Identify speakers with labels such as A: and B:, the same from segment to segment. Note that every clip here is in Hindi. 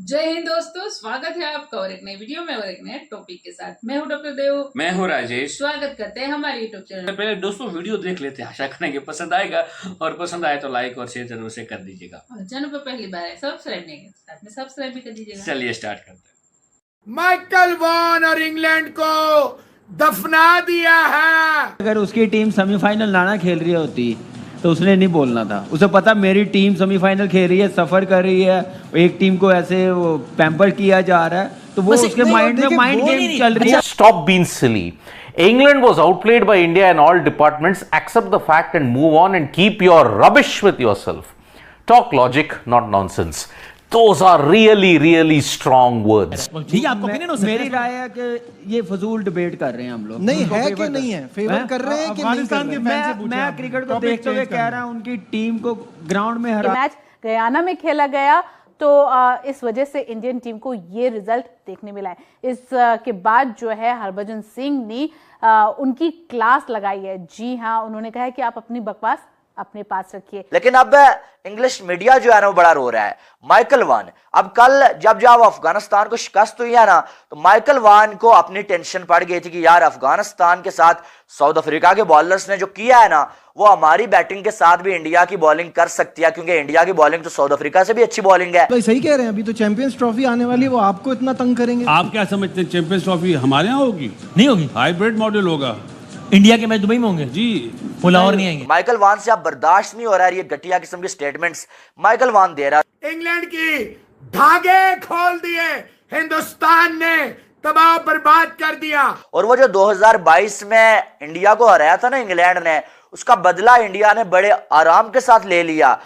A: जय हिंद दोस्तों, स्वागत है आपका और एक नई वीडियो में और एक नए टॉपिक के साथ। मैं हूं डॉक्टर देव,
B: मैं हूं राजेश।
A: स्वागत करते हैं हमारे यूट्यूब चैनल।
B: पहले दोस्तों वीडियो देख लेते हैं, आशा करेंगे पसंद आएगा और पसंद आए तो लाइक और शेयर जरूर से कर दीजिएगा।
A: और चैनल पर पहली बार है सब्सक्राइब नहीं किया, साथ में सब्सक्राइब भी कर दीजिएगा।
B: चलिए स्टार्ट करते हैं।
C: माइकल वॉन और इंग्लैंड को दफना दिया है।
D: अगर उसकी टीम सेमीफाइनल ना खेल रही होती तो उसने नहीं बोलना था। उसे पता मेरी टीम सेमीफाइनल खेल रही है, सफर कर रही है, एक टीम को ऐसे पैम्पर किया जा रहा है, तो वो उसके माइंड में माइंड गेम चल रही है।
E: Stop being silly. England was outplayed by India in all departments. Accept the fact and move on and keep your rubbish with yourself. Talk logic, not nonsense. Those are really strong words.
F: ठीक है, आपका opinion हो सकता है।
D: मेरी राय है कि ये फजूल डिबेट कर रहे हैं हम लोग।
F: नहीं है
D: फेवर
F: कि नहीं है, फेवर कर रहे हैं कि नहीं कर रहे हैं?
D: मैं क्रिकेट को देखते हुए कह रहा हूं उनकी टीम को ग्राउंड में हरा।
G: मैच गयाना में खेला गया तो इस वजह से इंडियन टीम को ये रिजल्ट देखने मिला है। के बाद जो है हरभजन सिंह ने उनकी क्लास लगाई है। जी हाँ, उन्होंने कहा है कि आप अपनी बकवास अपने पास रखिए।
H: लेकिन अब इंग्लिश मीडिया जो है ना वो बड़ा रो रहा है। माइकल वॉन अब कल जब अफगानिस्तान को शिकस्त हुई है ना, तो माइकल वॉन को अपनी टेंशन पड़ गई थी कि यार अफगानिस्तान के साथ साउथ अफ्रीका के बॉलर्स ने जो किया है ना, वो हमारी बैटिंग के साथ भी इंडिया की बॉलिंग कर सकती है, क्योंकि इंडिया की बॉलिंग तो साउथ अफ्रीका से भी अच्छी बॉलिंग है।
F: भाई सही कह रहे हैं, अभी तो चैंपियंस ट्रॉफी आने वाली है, वो आपको इतना तंग करेंगे?
I: आप क्या समझते हैं चैंपियंस ट्रॉफी हमारे यहाँ होगी?
J: नहीं होगी।
I: हाइब्रिड मॉडल होगा।
J: इंडिया के मैच दुबई में होंगे
I: जी,
J: लाहौर नहीं आएंगे।
H: माइकल वॉन से अब बर्दाश्त नहीं हो रहा है ये घटिया किस्म के स्टेटमेंट्स माइकल वॉन दे रहा है।
C: इंग्लैंड की धागे खोल दिए, हिंदुस्तान ने तबाह बर्बाद कर दिया।
H: और वो जो 2022 में इंडिया को हराया था ना इंग्लैंड ने, उसका बदला इंडिया ने बड़े आराम के साथ ले लिया।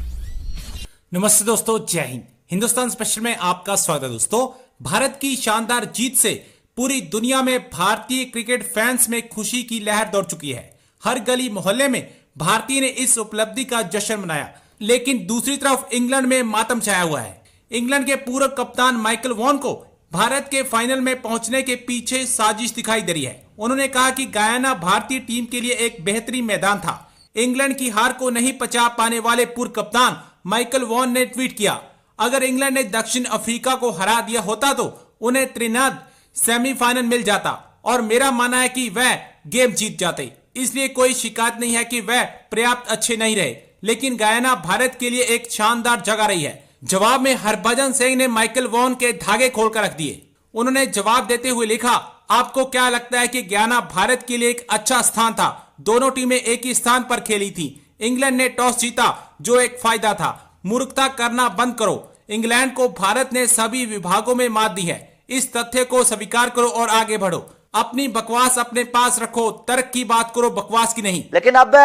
K: नमस्ते दोस्तों, जय हिंद। हिंदुस्तान स्पेशल में आपका स्वागत है। दोस्तों, भारत की शानदार जीत से पूरी दुनिया में भारतीय क्रिकेट फैंस में खुशी की लहर दौड़ चुकी है। हर गली मोहल्ले में भारतीय ने इस उपलब्धि का जश्न मनाया, लेकिन दूसरी तरफ इंग्लैंड में मातम छाया हुआ है। इंग्लैंड के पूर्व कप्तान माइकल वॉन को भारत के फाइनल में पहुंचने के पीछे साजिश दिखाई दे रही है। उन्होंने कहा कि गयाना भारतीय टीम के लिए एक बेहतरीन मैदान था। इंग्लैंड की हार को नहीं पचा पाने वाले पूर्व कप्तान माइकल वॉन ने ट्वीट किया, अगर इंग्लैंड ने दक्षिण अफ्रीका को हरा दिया होता तो उन्हें त्रिनाद सेमीफाइनल मिल जाता और मेरा मानना है कि वह गेम जीत जाते। इसलिए कोई शिकायत नहीं है कि वह पर्याप्त अच्छे नहीं रहे, लेकिन गयाना भारत के लिए एक शानदार जगह रही है। जवाब में हरभजन सिंह ने माइकल वॉन के धागे खोलकर रख दिए। उन्होंने जवाब देते हुए लिखा, आपको क्या लगता है कि गयाना भारत के लिए एक अच्छा स्थान था? दोनों टीमें एक ही स्थान पर खेली थी। इंग्लैंड ने टॉस जीता, जो एक फायदा था। मूर्खता करना बंद करो। इंग्लैंड को भारत ने सभी विभागों में मात दी है। इस तथ्य को स्वीकार करो और आगे बढ़ो। अपनी बकवास अपने पास रखो, तर्क की बात करो, बकवास की नहीं।
H: लेकिन अब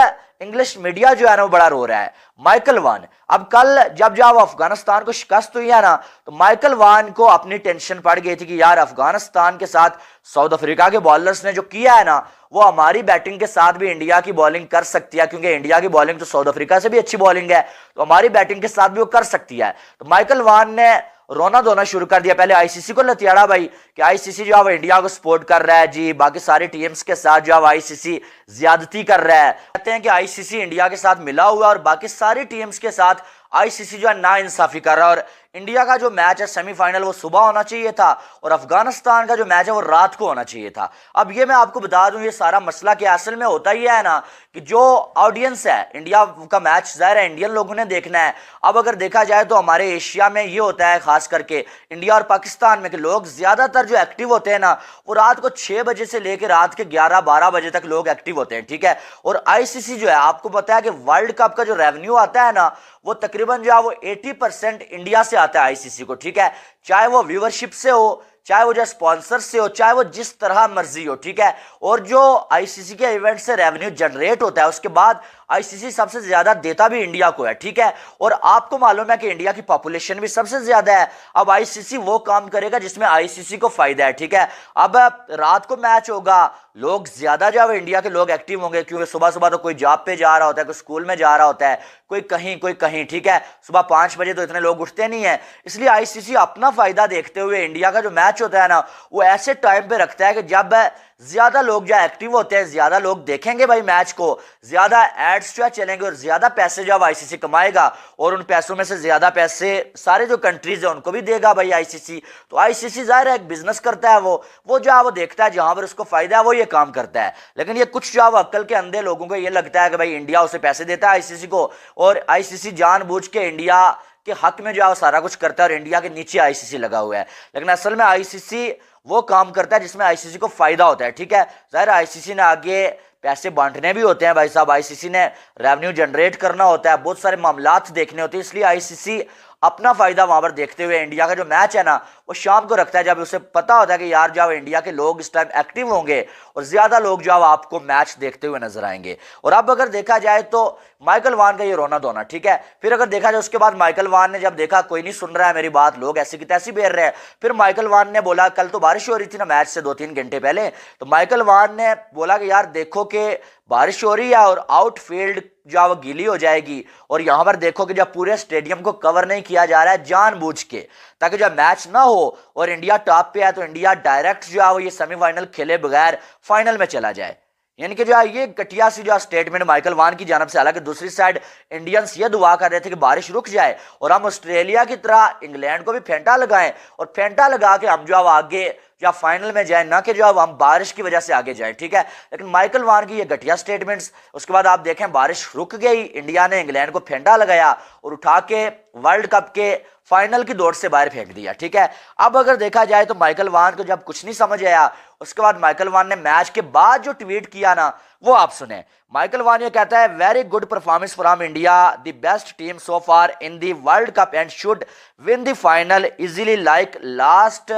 H: इंग्लिश मीडिया जो है ना वो बड़ा रो रहा है। माइकल वॉन अब कल जब अफगानिस्तान को शिकस्त हुई है ना, तो माइकल वॉन को अपनी टेंशन पड़ गई थी कि यार अफगानिस्तान के साथ साउथ अफ्रीका के बॉलर्स ने जो किया है ना, वो हमारी बैटिंग के साथ भी इंडिया की बॉलिंग कर सकती है, क्योंकि इंडिया की बॉलिंग तो साउथ अफ्रीका से भी अच्छी बॉलिंग है, तो हमारी बैटिंग के साथ भी वो कर सकती है। तो माइकल वॉन ने रोना धोना शुरू कर दिया। पहले आईसीसी को लतियाड़ा भाई कि आईसीसी जो है इंडिया को सपोर्ट कर रहा है जी, बाकी सारी टीम्स के साथ जो है आईसीसी ज्यादती कर रहा है। कहते हैं कि आईसीसी इंडिया के साथ मिला हुआ और बाकी सारी टीम्स के साथ आईसीसी जो है नाइंसाफी कर रहा है। और इंडिया का जो मैच है सेमीफाइनल वो सुबह होना चाहिए था और अफगानिस्तान का जो मैच है वो रात को होना चाहिए था। अब ये मैं आपको बता दूं, ये सारा मसला क्या असल में होता ही है ना कि जो ऑडियंस है, इंडिया का मैच जाहिर है इंडियन लोगों ने देखना है। अब अगर देखा जाए तो हमारे एशिया में ये होता है, खास करके इंडिया और पाकिस्तान में, कि लोग ज्यादातर जो एक्टिव होते हैं ना वो रात को 6 बजे से लेकर रात के 11-12 बजे तक लोग एक्टिव होते हैं, ठीक है। और आईसीसी जो है, आपको पता है कि वर्ल्ड कप का जो रेवेन्यू आता है ना, वो तकरीबन जो है वो 80% इंडिया से आता है आईसीसी को, ठीक है। चाहे वो व्यूवरशिप से हो, चाहे वो जो स्पॉन्सर से हो, चाहे वो जिस तरह मर्जी हो, ठीक है। और जो आईसीसी के इवेंट से रेवेन्यू जनरेट होता है, उसके बाद आईसीसी सबसे ज्यादा देता भी इंडिया को है, ठीक है। और आपको मालूम है कि इंडिया की पॉपुलेशन भी सबसे ज्यादा है। अब आईसीसी वो काम करेगा जिसमें आईसीसी को फायदा है, ठीक है। अब रात को मैच होगा, लोग ज्यादा जो है इंडिया के लोग एक्टिव होंगे, क्योंकि सुबह सुबह तो कोई जॉब पे जा रहा होता है, कोई स्कूल में जा रहा होता है, कोई कहीं, ठीक है। सुबह 5 बजे तो इतने लोग उठते नहीं है। इसलिए आईसीसी अपना फायदा देखते हुए इंडिया का जो मैच होता है ना, वो ऐसे टाइम पे रखता है कि जब ज्यादा लोग जो एक्टिव होते हैं, ज्यादा लोग देखेंगे भाई मैच को, ज्यादा एड्स जो चलेंगे और ज्यादा पैसे जो आईसीसी कमाएगा और उन पैसों में से ज्यादा पैसे सारे जो कंट्रीज है उनको भी देगा भाई आईसीसी। तो आईसीसी जाहिर है एक बिजनेस करता है, वो जो है वो देखता है जहां पर उसको फायदा है वो ये काम करता है। लेकिन ये कुछ जो है अक्ल के अंधे लोगों को ये लगता है कि भाई इंडिया उसे पैसे देता है आईसीसी को, और आईसीसी जानबूझ के इंडिया के हक में जो है सारा कुछ करता है और इंडिया के नीचे आईसीसी लगा हुआ है। लेकिन असल में आईसीसी वो काम करता है जिसमें आईसीसी को फायदा होता है, ठीक है। जाहिर आईसीसी ने आगे पैसे बांटने भी होते हैं भाई साहब, आईसीसी ने रेवेन्यू जनरेट करना होता है, बहुत सारे मामलात देखने होते हैं, इसलिए आईसीसी अपना फायदा वहां पर देखते हुए इंडिया का जो मैच है ना वो शाम को रखता है, जब उसे पता होता है कि यार जो इंडिया के लोग इस टाइम एक्टिव होंगे और ज्यादा लोग जो आपको मैच देखते हुए नजर आएंगे। और अब अगर देखा जाए तो माइकल वान का ये रोना धोना, ठीक है। फिर अगर देखा जाए उसके बाद माइकल वान ने जब देखा कोई नहीं सुन रहा है मेरी बात, लोग ऐसी की तैसी बेर रहे हैं, फिर माइकल वान ने बोला, कल तो बारिश हो रही थी ना मैच से 2-3 घंटे पहले, तो माइकल वान ने बोला कि यार देखो कि बारिश हो रही है और आउटफील्ड जो वो गीली हो जाएगी, और यहां पर देखो कि जब पूरे स्टेडियम को कवर नहीं किया जा रहा है जानबूझ के, ताकि जब मैच ना हो और इंडिया टॉप पे है तो इंडिया डायरेक्ट जो है वो ये सेमीफाइनल खेले बगैर फाइनल में चला जाए। यानी कि जो है ये घटिया सी जो स्टेटमेंट माइकल वान की जानब से। हालांकि दूसरी साइड इंडियंस ये दुआ कर रहे थे कि बारिश रुक जाए और हम ऑस्ट्रेलिया की तरह इंग्लैंड को भी फेंटा लगाएं और फेंटा लगा के हम जो आगे या फाइनल में जाए, ना कि जो अब हम बारिश की वजह से आगे जाए, ठीक है। लेकिन माइकल वान की ये घटिया स्टेटमेंट्स, उसके बाद आप देखें बारिश रुक गई, इंडिया ने इंग्लैंड को फेंटा लगाया और उठा के वर्ल्ड कप के फाइनल की दौड़ से बाहर फेंक दिया, ठीक है। अब अगर देखा जाए तो माइकल वान को जब कुछ नहीं समझ आया, उसके बाद माइकल वान ने मैच के बाद जो ट्वीट किया ना वो आप सुने। माइकल वान ये कहता है, very good performance from India, the best team so far in the world cup and should win the final easily like last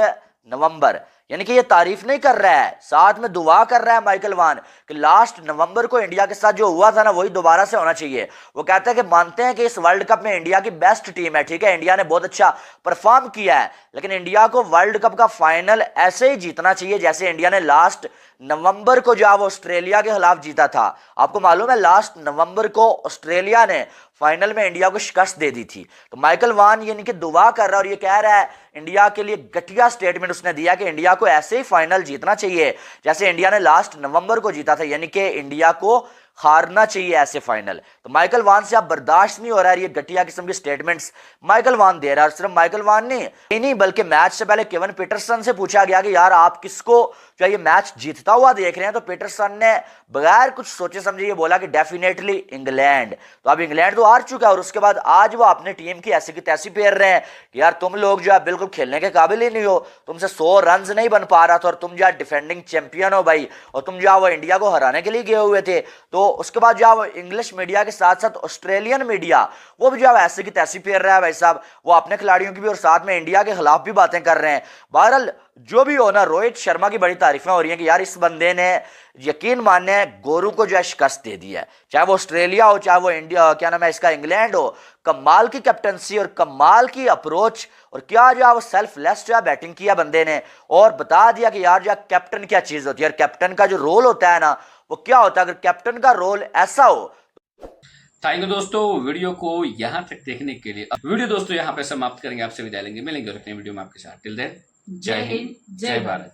H: नवंबर। यानी कि ये तारीफ नहीं कर रहा है, साथ में दुआ कर रहा है माइकल वान कि लास्ट नवंबर को इंडिया के साथ जो हुआ था ना वही दोबारा से होना चाहिए। वो कहता है कि मानते हैं कि इस वर्ल्ड कप में इंडिया की बेस्ट टीम है, ठीक है, इंडिया ने बहुत अच्छा परफॉर्म किया है, लेकिन इंडिया को वर्ल्ड कप का फाइनल ऐसे ही जीतना चाहिए जैसे इंडिया ने लास्ट नवंबर को जो ऑस्ट्रेलिया के खिलाफ जीता था। आपको मालूम है लास्ट नवंबर को ऑस्ट्रेलिया ने फाइनल में इंडिया को शिकस्त दे दी थी। तो माइकल वान यानी कि दुआ कर रहा है और ये कह रहा है, इंडिया के लिए घटिया स्टेटमेंट उसने दिया कि इंडिया को ऐसे ही फाइनल जीतना चाहिए जैसे इंडिया ने लास्ट नवंबर को जीता था, यानी कि इंडिया को हारना चाहिए ऐसे फाइनल। तो माइकल वान से आप बर्दाश्त नहीं हो रहा है ये घटिया किस्म के स्टेटमेंट्स माइकल वान दे रहा है। और सिर्फ माइकल वान नहीं बल्कि मैच से पहले केविन पीटरसन से पूछा गया कि यार आप किसको जो ये मैच जीतता हुआ देख रहे हैं, तो पीटरसन ने बगैर कुछ सोचे समझे ये बोला कि डेफिनेटली इंग्लैंड। तो अब इंग्लैंड तो हार चुका है और उसके बाद आज वो अपने टीम की ऐसी की तैसी फेर रहे हैं कि यार तुम लोग जो है बिल्कुल खेलने के काबिल ही नहीं हो, तुमसे 100 रन नहीं बन पा रहा था और तुम जो है डिफेंडिंग चैंपियन हो भाई, और तुम जो है वो इंडिया को हराने के लिए गए हुए थे। तो उसके बाद जो है वो इंग्लिश मीडिया के साथ साथ ऑस्ट्रेलियन मीडिया वो भी जो है ऐसे की तैसी फेर रहा है भाई साहब, वो अपने खिलाड़ियों की भी और साथ में इंडिया के खिलाफ भी बातें कर रहे हैं। बहरहाल जो भी हो ना, रोहित शर्मा की बड़ी तारीफें हो रही हैं कि यार इस बंदे ने यकीन माने गोरू को जो है शिकस्त दे दी है, चाहे वो ऑस्ट्रेलिया हो चाहे वो इंडिया क्या नाम है इसका इंग्लैंड हो। कमाल की कैप्टनसी और कमाल की अप्रोच और क्या जो है वो सेल्फलेस जो है बैटिंग किया बंदे ने, और बता दिया कि यार जो कैप्टन क्या चीज होती है और कैप्टन का जो रोल होता है ना वो क्या होता है, अगर कैप्टन का रोल ऐसा हो।
B: थैंक यू दोस्तों, वीडियो को यहाँ तक देखने के लिए। वीडियो दोस्तों यहाँ पे समाप्त करेंगे, आपसे विदा लेंगे, मिलेंगे और अपने वीडियो में आपके साथ। टिल देन जय हिंद, जय भारत।